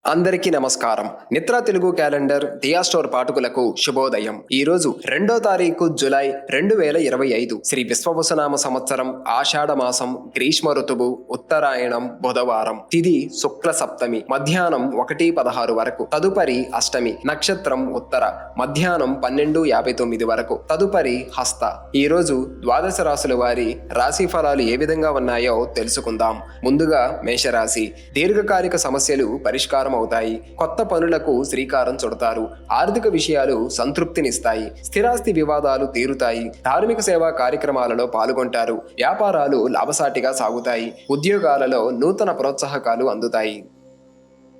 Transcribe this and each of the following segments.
అందరికీ నమస్కారం. నిత్రా తెలుగు క్యాలెండర్ దియా స్టోర్ పాఠకులకు శుభోదయం. ఈ రోజు 2వ తారీఖు జులై 2025 శ్రీ విశ్వవసునామ సంవత్సరం ఆషాఢ మాసం గ్రీష్మ ఋతువు ఉత్తరాయణం బుధవారం. తిథి శుక్ల సప్తమి మధ్యాహ్నం 1:16 వరకు. తదుపరి అష్టమి. నక్షత్రం ఉత్తర మధ్యాహ్నం 12:59 వరకు. తదుపరి హస్త. ఈ రోజు ద్వాదశ రాశుల వారి రాశి ఫలాలు ఏ విధంగా ఉన్నాయో తెలుసుకుందాం. ముందుగా మేషరాశి. దీర్ఘకాలిక సమస్యలు పరిష్కారం అవుతాయి. కొత్త పనులకు శ్రీకారం చుడతారు. ఆర్థిక విషయాలు సంతృప్తినిస్తాయి. స్థిరాస్తి వివాదాలు తీరుతాయి. ధార్మిక సేవా కార్యక్రమాలలో పాల్గొంటారు. వ్యాపారాలు లాభసాటిగా సాగుతాయి. ఉద్యోగాలలో నూతన ప్రోత్సాహకాలు అందుతాయి.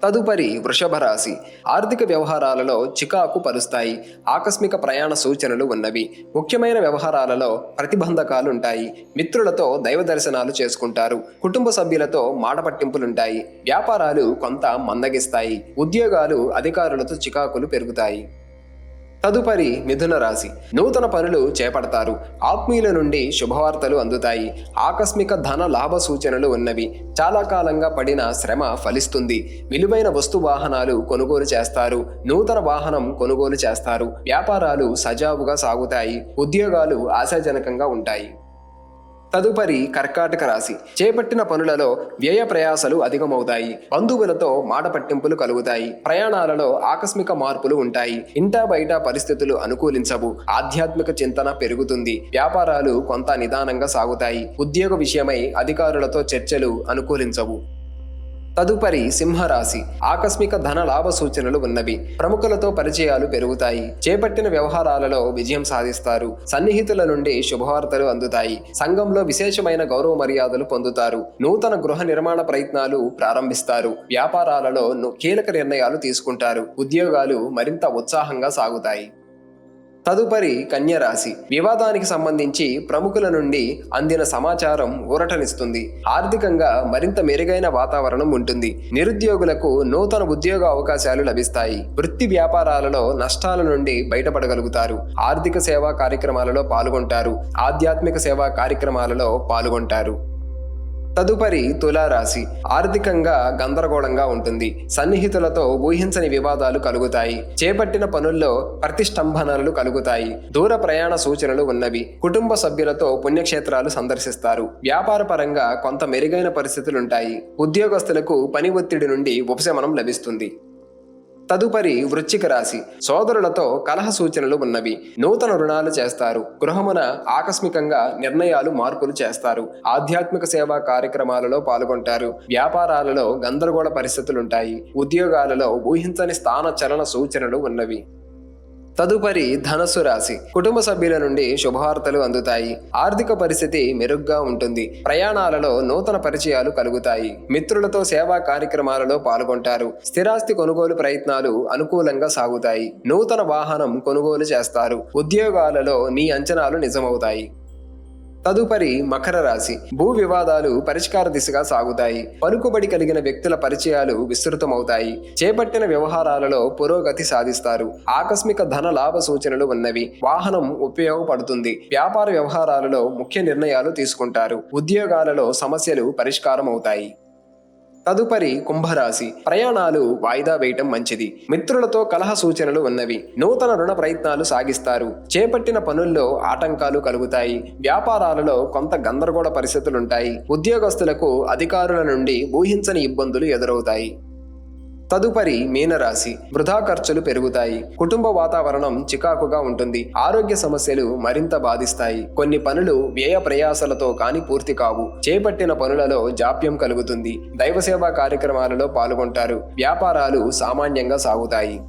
తదుపరి వృషభ రాశి. ఆర్థిక వ్యవహారాలలో చికాకు పరుస్తాయి. ఆకస్మిక ప్రయాణ సూచనలు ఉన్నవి. ముఖ్యమైన వ్యవహారాలలో ప్రతిబంధకాలుంటాయి. మిత్రులతో దైవ దర్శనాలు చేసుకుంటారు. కుటుంబ సభ్యులతో మాట పట్టింపులుంటాయి. వ్యాపారాలు కొంత మందగిస్తాయి. ఉద్యోగాలు అధికారులతో చికాకులు పెరుగుతాయి. తదుపరి మిథున రాశి. నూతన పనులు చేపడతారు. ఆత్మీయుల నుండి శుభవార్తలు అందుతాయి. ఆకస్మిక ధన లాభ సూచనలు ఉన్నవి. చాలా కాలంగా పడిన శ్రమ ఫలిస్తుంది. విలువైన వస్తు వాహనాలు కొనుగోలు చేస్తారు. నూతన వాహనం కొనుగోలు చేస్తారు. వ్యాపారాలు సజావుగా సాగుతాయి. ఉద్యోగాలు ఆశాజనకంగా ఉంటాయి. తదుపరి కర్కాటక రాశి. చేపట్టిన పనులలో వ్యయ ప్రయాసలు అధికమవుతాయి. బంధువులతో మాట పట్టింపులు కలుగుతాయి. ప్రయాణాలలో ఆకస్మిక మార్పులు ఉంటాయి. ఇంటా బయట పరిస్థితులు అనుకూలించవు. ఆధ్యాత్మిక చింతన పెరుగుతుంది. వ్యాపారాలు కొంత నిదానంగా సాగుతాయి. ఉద్యోగ విషయమై అధికారులతో చర్చలు అనుకూలించవు. తదుపరి సింహరాశి. ఆకస్మిక ధన లాభ సూచనలు ఉన్నవి. ప్రముఖులతో పరిచయాలు పెరుగుతాయి. చేపట్టిన వ్యవహారాలలో విజయం సాధిస్తారు. సన్నిహితుల నుండి శుభవార్తలు అందుతాయి. సంఘంలో విశేషమైన గౌరవ మర్యాదలు పొందుతారు. నూతన గృహ నిర్మాణ ప్రయత్నాలు ప్రారంభిస్తారు. వ్యాపారాలలో కీలక నిర్ణయాలు తీసుకుంటారు. ఉద్యోగాలు మరింత ఉత్సాహంగా సాగుతాయి. తదుపరి కన్యరాశి. వివాదానికి సంబంధించి ప్రముఖుల నుండి అందిన సమాచారం ఊరటనిస్తుంది. ఆర్థికంగా మరింత మెరుగైన వాతావరణం ఉంటుంది. నిరుద్యోగులకు నూతన ఉద్యోగ అవకాశాలు లభిస్తాయి. వృత్తి వ్యాపారాలలో నష్టాల నుండి బయటపడగలుగుతారు. ఆర్థిక సేవా కార్యక్రమాలలో పాల్గొంటారు. ఆధ్యాత్మిక సేవా కార్యక్రమాలలో పాల్గొంటారు. తదుపరి తులారాశి. ఆర్థికంగా గందరగోళంగా ఉంటుంది. సన్నిహితులతో ఊహించని వివాదాలు కలుగుతాయి. చేపట్టిన పనుల్లో ప్రతిష్టంభనలు కలుగుతాయి. దూర ప్రయాణ సూచనలు ఉన్నవి. కుటుంబ సభ్యులతో పుణ్యక్షేత్రాలు సందర్శిస్తారు. వ్యాపార పరంగా కొంత మెరుగైన పరిస్థితులుంటాయి. ఉద్యోగస్తులకు పని ఒత్తిడి నుండి ఉపశమనం లభిస్తుంది. తదుపరి వృశ్చిక రాశి. సోదరులతో కలహ సూచనలు ఉన్నవి. నూతన రుణాలు చేస్తారు. గృహమున ఆకస్మికంగా నిర్ణయాలు మార్పులు చేస్తారు. ఆధ్యాత్మిక సేవా కార్యక్రమాలలో పాల్గొంటారు. వ్యాపారాలలో గందరగోళ పరిస్థితులుంటాయి. ఉద్యోగాలలో ఊహించని స్థాన చలన సూచనలు ఉన్నవి. తదుపరి ధనస్సు రాశి. కుటుంబ సభ్యుల నుండి శుభవార్తలు అందుతాయి. ఆర్థిక పరిస్థితి మెరుగ్గా ఉంటుంది. ప్రయాణాలలో నూతన పరిచయాలు కలుగుతాయి. మిత్రులతో సేవా కార్యక్రమాలలో పాల్గొంటారు. స్థిరాస్తి కొనుగోలు ప్రయత్నాలు అనుకూలంగా సాగుతాయి. నూతన వాహనం కొనుగోలు చేస్తారు. ఉద్యోగాలలో మీ అంచనాలు నిజమవుతాయి. తదుపరి మకర రాశి. భూ వివాదాలు పరిష్కార దిశగా సాగుతాయి. పలుకుబడి కలిగిన వ్యక్తుల పరిచయాలు విస్తృతమవుతాయి. చేపట్టిన వ్యవహారాలలో పురోగతి సాధిస్తారు. ఆకస్మిక ధన లాభ సూచనలు ఉన్నవి. వాహనం ఉపయోగపడుతుంది. వ్యాపార వ్యవహారాలలో ముఖ్య నిర్ణయాలు తీసుకుంటారు. ఉద్యోగాలలో సమస్యలు పరిష్కారం అవుతాయి. తదుపరి కుంభరాశి. ప్రయాణాలు వాయిదా వేయటం మంచిది. మిత్రులతో కలహ సూచనలు ఉన్నవి. నూతన రుణ ప్రయత్నాలు సాగిస్తారు. చేపట్టిన పనుల్లో ఆటంకాలు కలుగుతాయి. వ్యాపారాలలో కొంత గందరగోళ పరిస్థితులుంటాయి. ఉద్యోగస్తులకు అధికారుల నుండి ఊహించని ఇబ్బందులు ఎదురవుతాయి. తదుపరి మీనరాశి. వృధా ఖర్చులు పెరుగుతాయి. కుటుంబ వాతావరణం చికాకుగా ఉంటుంది. ఆరోగ్య సమస్యలు మరింత బాధిస్తాయి. కొన్ని పనులు వ్యయ ప్రయాసలతో కాని పూర్తి కావు. చేపట్టిన పనులలో జాప్యం కలుగుతుంది. దైవ సేవా కార్యక్రమాలలో పాల్గొంటారు. వ్యాపారాలు సామాన్యంగా సాగుతాయి.